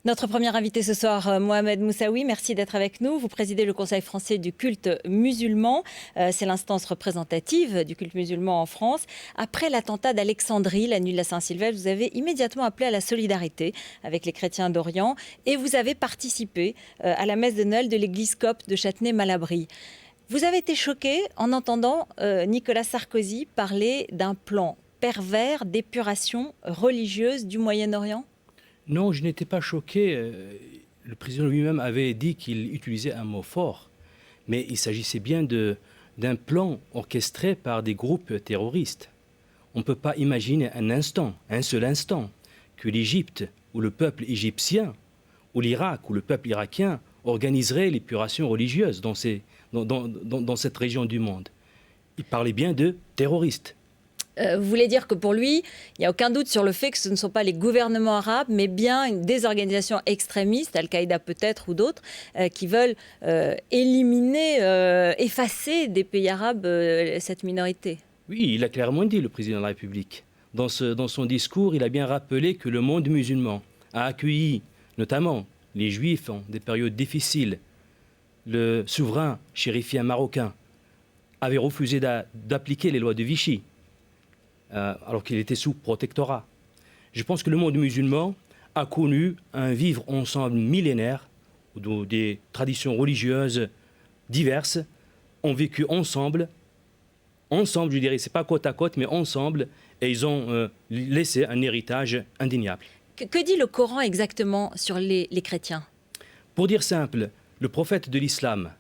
Notre premier invité ce soir, Mohamed Moussaoui, merci d'être avec nous. Vous présidez le Conseil français du culte musulman. C'est l'instance représentative du culte musulman en France. Après l'attentat d'Alexandrie, la nuit de la Saint-Sylvestre, vous avez immédiatement appelé à la solidarité avec les chrétiens d'Orient et vous avez participé à la messe de Noël de l'église copte de Châtenay-Malabry. Vous avez été choqué en entendant Nicolas Sarkozy parler d'un plan pervers d'épuration religieuse du Moyen-Orient ? Non, je n'étais pas choqué. Le président lui-même avait dit qu'il utilisait un mot fort. Mais il s'agissait bien d'un plan orchestré par des groupes terroristes. On ne peut pas imaginer un seul instant, que l'Égypte ou le peuple égyptien, ou l'Irak ou le peuple irakien organiserait l'épuration religieuse dans cette région du monde. Il parlait bien de terroristes. Vous voulez dire que pour lui, il n'y a aucun doute sur le fait que ce ne sont pas les gouvernements arabes, mais bien des organisations extrémistes, Al-Qaïda peut-être ou d'autres, qui veulent éliminer, effacer des pays arabes cette minorité. Oui, il a clairement dit, le président de la République. Dans son discours, il a bien rappelé que le monde musulman a accueilli notamment les Juifs en des périodes difficiles. Le souverain chérifien marocain avait refusé d'appliquer les lois de Vichy, alors qu'il était sous protectorat. Je pense que le monde musulman a connu un vivre ensemble millénaire, où des traditions religieuses diverses ont vécu ensemble, je dirais, c'est pas côte à côte, mais ensemble, et ils ont laissé un héritage indéniable. Que dit le Coran exactement sur les chrétiens ? Pour dire simple, le prophète de l'islam,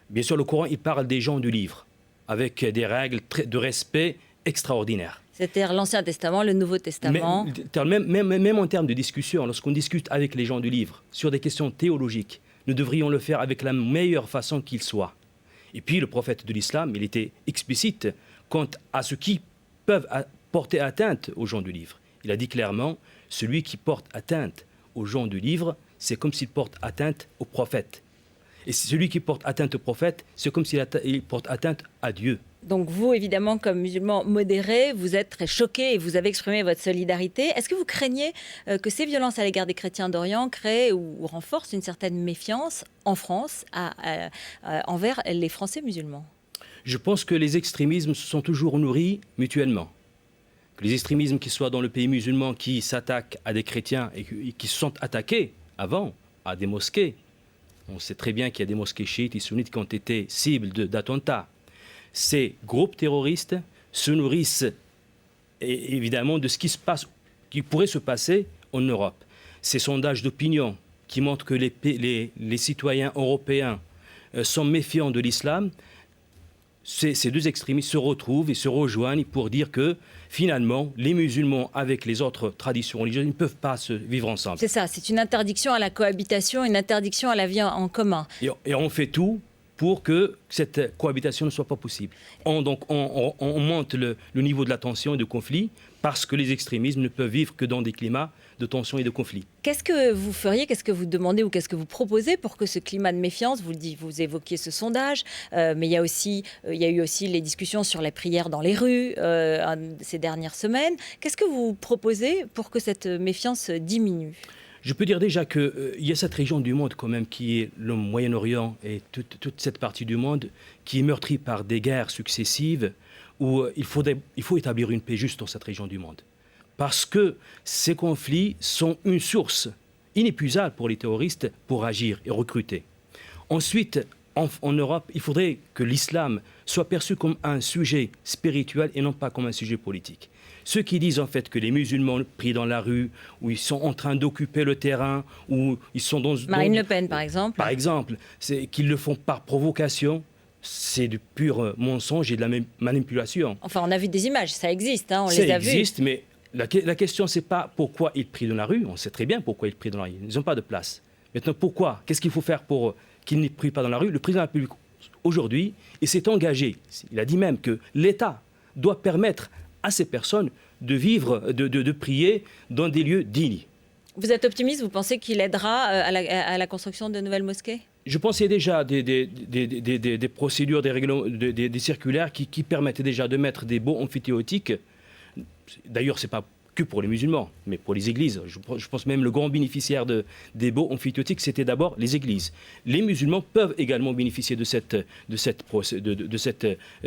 bien sûr le Coran, il parle des gens du livre, avec des règles de respect extraordinaires. C'est-à-dire l'Ancien Testament, le Nouveau Testament. Même en termes de discussion, lorsqu'on discute avec les gens du livre sur des questions théologiques, nous devrions le faire avec la meilleure façon qu'il soit. Et puis le prophète de l'islam, il était explicite quant à ce qui peuvent porter atteinte aux gens du livre. Il a dit clairement, celui qui porte atteinte aux gens du livre, c'est comme s'il porte atteinte au prophète. Et celui qui porte atteinte au prophète, c'est comme s'il porte atteinte à Dieu. Donc vous, évidemment, comme musulman modéré, vous êtes très choqué et vous avez exprimé votre solidarité. Est-ce que vous craignez que ces violences à l'égard des chrétiens d'Orient créent ou renforcent une certaine méfiance en France envers les Français musulmans ? Je pense que les extrémismes se sont toujours nourris mutuellement. Que les extrémismes qui soient dans le pays musulman qui s'attaquent à des chrétiens et qui se sont attaqués avant à des mosquées. On sait très bien qu'il y a des mosquées chiites et sunnites qui ont été cibles d'attentats. Ces groupes terroristes se nourrissent évidemment de ce qui pourrait se passer en Europe. Ces sondages d'opinion qui montrent que les citoyens européens sont méfiants de l'islam, ces deux extrémistes se retrouvent et se rejoignent pour dire que finalement, les musulmans avec les autres traditions religieuses ne peuvent pas se vivre ensemble. C'est ça, c'est une interdiction à la cohabitation, une interdiction à la vie en commun. Et on fait tout pour que cette cohabitation ne soit pas possible. On monte le niveau de la tension et du conflit parce que les extrémismes ne peuvent vivre que dans des climats de tension et de conflit. Qu'est-ce que vous feriez, qu'est-ce que vous demandez ou qu'est-ce que vous proposez pour que ce climat de méfiance, vous évoquiez ce sondage, mais il y a eu aussi les discussions sur la prière dans les rues ces dernières semaines. Qu'est-ce que vous proposez pour que cette méfiance diminue ? Je peux dire déjà qu'il y a cette région du monde quand même qui est le Moyen-Orient et toute cette partie du monde qui est meurtrie par des guerres successives où il faut établir une paix juste dans cette région du monde. Parce que ces conflits sont une source inépuisable pour les terroristes pour agir et recruter. Ensuite, en Europe, il faudrait que l'islam soit perçu comme un sujet spirituel et non pas comme un sujet politique. Ceux qui disent en fait que les musulmans prient dans la rue, où ils sont en train d'occuper le terrain, où ils sont dans... Marine Le Pen, par exemple. Par exemple, c'est qu'ils le font par provocation. C'est du pur mensonge et de la manipulation. Enfin, on a vu des images, ça existe, hein, on les a vues. Ça existe, mais la question, c'est pas pourquoi ils prient dans la rue. On sait très bien pourquoi ils prient dans la rue. Ils n'ont pas de place. Maintenant, pourquoi ? Qu'est-ce qu'il faut faire pour qu'ils ne prient pas dans la rue ? Le président de la République, aujourd'hui, il s'est engagé. Il a dit même que l'État doit permettre à ces personnes de vivre, de prier dans des lieux dignes. Vous êtes optimiste ? Vous pensez qu'il aidera à la construction de nouvelles mosquées ? Je pense qu'il y a déjà des procédures, des règlements, des circulaires qui permettent déjà de mettre des baux amphithéotiques. D'ailleurs, ce n'est pas que pour les musulmans, mais pour les églises. Je pense même le grand bénéficiaire des baux amphitéotiques, c'était d'abord les églises. Les musulmans peuvent également bénéficier de cette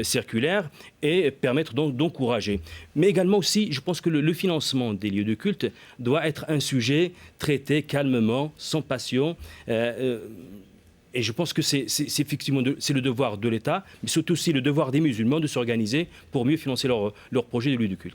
circulaire et permettre donc d'encourager. Mais également aussi, je pense que le financement des lieux de culte doit être un sujet traité calmement, sans passion. Et je pense que c'est effectivement le devoir de l'État, mais c'est aussi le devoir des musulmans de s'organiser pour mieux financer leur projet de lieu de culte.